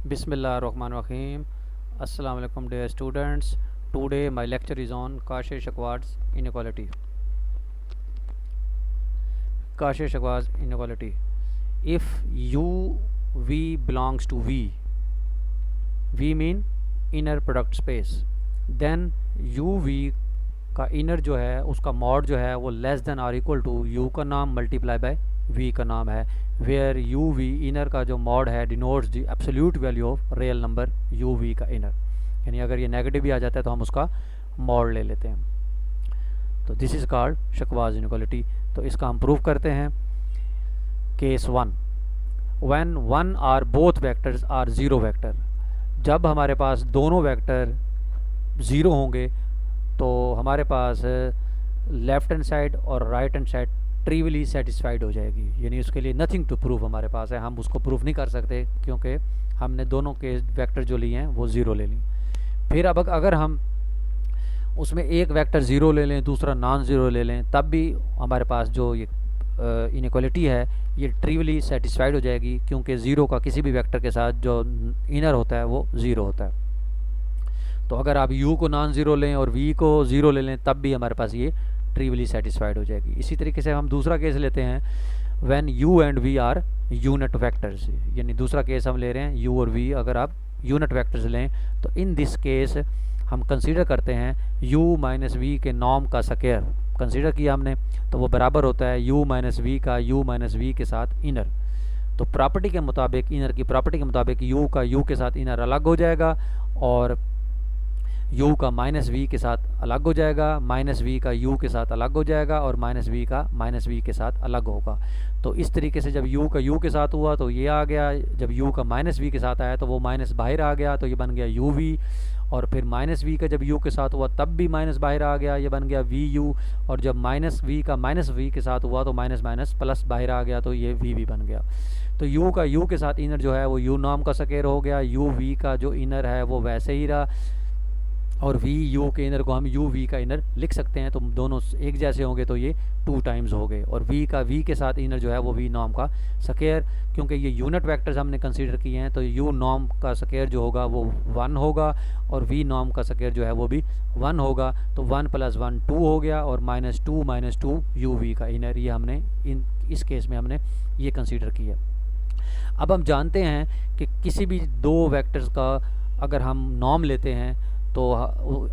Bismillahirrahmanirrahim. Assalamu alaikum dear students. Today my lecture is on Cauchy-Schwarz inequality. Cauchy-Schwarz inequality. If u v belongs to v mean inner product space, then u v का inner जो है उसका mod जो है वो less than or equal to u का नाम multiply by v का नाम है, वेयर यू वी इनर का जो मॉड है denotes the absolute value of real number u v का इनर, यानी अगर ये नेगेटिव भी आ जाता है तो हम उसका मॉड ले लेते हैं। तो this is called Schwarz inequality. तो इसका हम प्रूफ करते हैं। Case 1, when one or both vectors are zero vector, जब हमारे पास दोनों वेक्टर ज़ीरो होंगे तो हमारे पास लेफ्ट हैंड साइड और right hand side trivially satisfied हो जाएगी, यानी उसके लिए नथिंग टू प्रूव हमारे पास है, हम उसको प्रूफ नहीं कर सकते क्योंकि हमने दोनों के वेक्टर जो लिए हैं वो ज़ीरो ले ली। फिर अब अगर हम उसमें एक वेक्टर ज़ीरो ले लें दूसरा नॉन ज़ीरो ले लें तब भी हमारे पास जो ये इनइक्वालिटी है ये ट्रिवियली सेटिस्फाइड हो जाएगी, क्योंकि ज़ीरो का किसी भी वेक्टर के साथ जो इनर होता है वो ज़ीरो होता है। तो अगर आप u को नॉन ज़ीरो लें और v को ज़ीरो ले लें तब भी हमारे पास ये ट्रिवियली सेटिस्फाइड हो जाएगी। इसी तरीके से हम दूसरा केस लेते हैं, when u and v are unit vectors, यानी दूसरा केस हम ले रहे हैं u और v अगर आप यूनिट वेक्टर्स लें तो इन दिस केस हम कंसीडर करते हैं u माइनस वी के नॉर्म का स्क्वायर कंसीडर किया हमने, तो वो बराबर होता है u माइनस वी का u माइनस वी के साथ इनर। तो प्रॉपर्टी के मुताबिक, इनर की प्रॉपर्टी के मुताबिक u का u के साथ इनर अलग हो जाएगा और u का माइनस वी के साथ अलग हो जाएगा, माइनस वी का u के साथ अलग हो जाएगा और माइनस वी का माइनस वी के साथ अलग होगा। तो इस तरीके से जब u का u के साथ हुआ तो ये आ गया, जब u का माइनस वी के साथ आया तो वो माइनस बाहर आ गया तो ये बन गया uv, और फिर माइनस वी का जब u के साथ हुआ तब भी माइनस बाहर आ गया, ये बन गया vu, और जब माइनस वी का माइनस वी के साथ हुआ तो माइनस माइनस प्लस बाहर आ गया तो ये vv बन गया। तो u का u के साथ इनर जो है वो u नॉर्म का स्क्वायर हो गया, uv का जो इनर है वो वैसे ही रहा, और v u के इनर को हम u v का इनर लिख सकते हैं, तो दोनों एक जैसे होंगे तो ये 2 टाइम्स हो गए, और v का v के साथ इनर जो है वो v नॉर्म का स्क्वायर, क्योंकि ये यूनिट वेक्टर्स हमने कंसीडर किए हैं तो u नॉर्म का स्क्वायर जो होगा वो 1 होगा और v नॉर्म का स्क्वायर जो है वो भी 1 होगा। तो 1 + 1 2 हो गया और -2 u v का इनर, ये हमने इस केस में हमने ये कंसीडर किया। अब हम जानते हैं कि किसी भी दो वेक्टर्स का अगर हम नॉर्म लेते हैं तो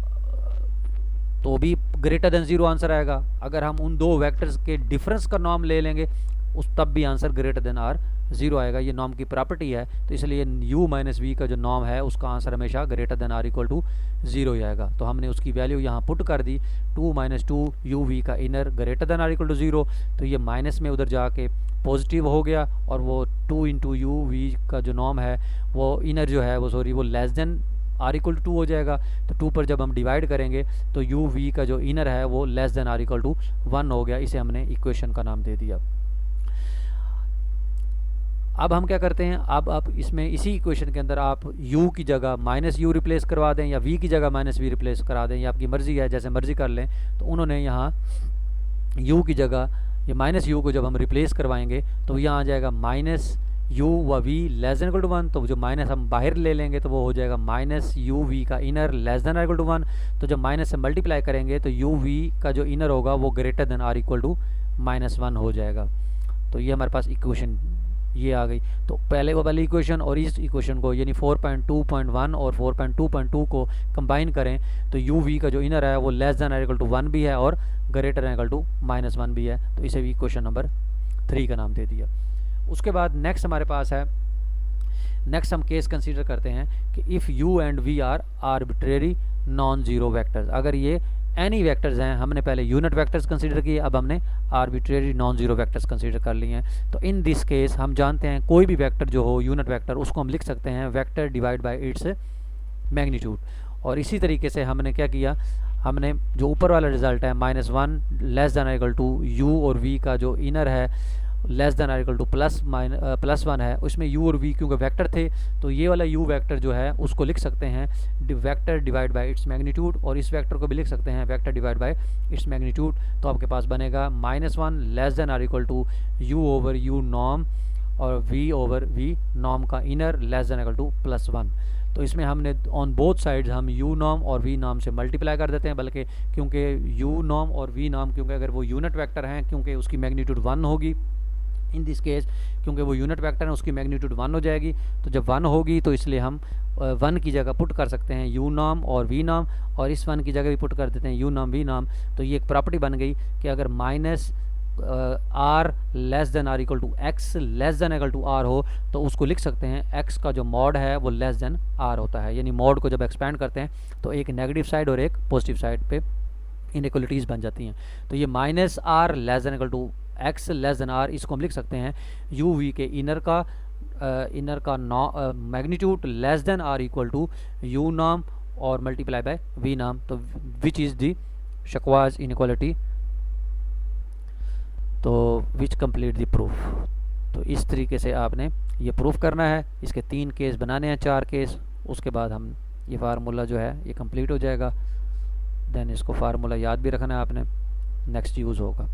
भी ग्रेटर देन 0 आंसर आएगा, अगर हम उन दो वेक्टर्स के डिफरेंस का नॉर्म ले लेंगे उस तब भी आंसर ग्रेटर देन आर 0 आएगा। ये नॉर्म की प्रॉपर्टी है, तो इसलिए u माइनस वी का जो नॉर्म है उसका आंसर हमेशा greater than or equal to 0 ही आएगा। तो हमने उसकी वैल्यू यहाँ पुट कर दी, 2 - 2 u v का inner greater than or equal to 0, तो ये माइनस में उधर जाके पॉजिटिव हो गया और वो 2 × u v का जो नॉर्म है वो इनर जो है वो less than or equal to 2 हो जाएगा। तो 2 पर जब हम डिवाइड करेंगे तो u v का जो इनर है वो less than or equal to 1 हो गया, इसे हमने इक्वेशन का नाम दे दिया। अब हम क्या करते हैं, अब आप इसमें इसी इक्वेशन के अंदर आप u की जगह -u रिप्लेस करवा दें या v की जगह -v रिप्लेस करा दें, ये आपकी मर्ज़ी है, जैसे मर्ज़ी कर लें। तो उन्होंने यहाँ u की जगह ये -u को जब हम रिप्लेस करवाएंगे तो यहाँ आ जाएगा -u व v less than equal to 1, तो जो माइनस हम बाहर ले लेंगे तो वो हो जाएगा -u v का inner less than or equal to 1, तो जब माइनस से मल्टीप्लाई करेंगे तो u v का जो इनर होगा वो greater than or equal to -1 हो जाएगा। तो ये हमारे पास इक्वेशन ये आ गई। तो पहले वो वाली इक्वेशन और इस इक्वेशन को यानी 4.2.1 और 4.2.2 को कंबाइन करें तो u v का जो इनर है वो less than or equal to 1 भी है और ग्रेटर देन इक्वल टू -1 भी है, तो इसे भी इक्वेशन नंबर 3 का नाम दे दिया। उसके बाद नेक्स्ट हमारे पास है, नेक्स्ट हम केस कंसीडर करते हैं कि if u and v are arbitrary non zero vectors, अगर ये एनी वेक्टर्स हैं, हमने पहले यूनिट वेक्टर्स कंसीडर किए, अब हमने arbitrary non zero vectors consider कर लिए हैं। तो इन दिस केस हम जानते हैं कोई भी वेक्टर जो हो यूनिट वेक्टर उसको हम लिख सकते हैं vector divide by its magnitude. और इसी तरीके से हमने क्या किया, हमने जो ऊपर वाला रिजल्ट है -1 less than equal to u और v का जो इनर है less than or equal to +1 है, उसमें u और v क्योंकि वेक्टर थे तो ये वाला u वेक्टर जो है उसको लिख सकते हैं vector divide by its magnitude, और इस वेक्टर को भी लिख सकते हैं vector divide by its magnitude. तो आपके पास बनेगा -1 less than or equal to u/u norm और v ओवर v नॉर्म का inner less than equal to +1। तो इसमें हमने ऑन बोथ साइड्स हम u नॉर्म और v नॉर्म से मल्टीप्लाई कर देते हैं, बल्कि क्योंकि u नॉर्म और v नॉर्म क्योंकि अगर वो यूनिट वेक्टर हैं, क्योंकि उसकी मैग्नीट्यूड 1 होगी इन दिस केस, क्योंकि वो यूनिट वेक्टर है उसकी मैग्नीट्यूड 1 हो जाएगी। तो जब 1 होगी तो इसलिए हम 1 की जगह पुट कर सकते हैं u नॉर्म और v नॉर्म, और इस 1 की जगह भी पुट कर देते हैं u नॉर्म v नॉर्म। तो ये एक प्रॉपर्टी बन गई कि अगर minus r less than or equal to x less than equal to r हो तो उसको लिख सकते हैं x का जो मॉड है वो लेस देन r होता है। यानी मॉड को जब एक्सपेंड करते हैं तो एक नेगेटिव साइड और एक पॉजिटिव साइड पे इनइक्वलिटीज़ बन जाती हैं। तो ये minus r less than equal to x less than r, इसको हम लिख सकते हैं u v के इनर का magnitude less than r equal to u norm और मल्टीप्लाई बाय v नॉर्म। तो विच इज़ दी शकवाज इनइक्वालिटी, तो विच कंप्लीट द प्रूफ। तो इस तरीके से आपने ये प्रूफ करना है। इसके 3 केस बनाने हैं, 4 केस, उसके बाद हम ये फार्मूला जो है ये कंप्लीट हो जाएगा। देन इसको फार्मूला याद भी रखना है आपने, नेक्स्ट यूज़ होगा।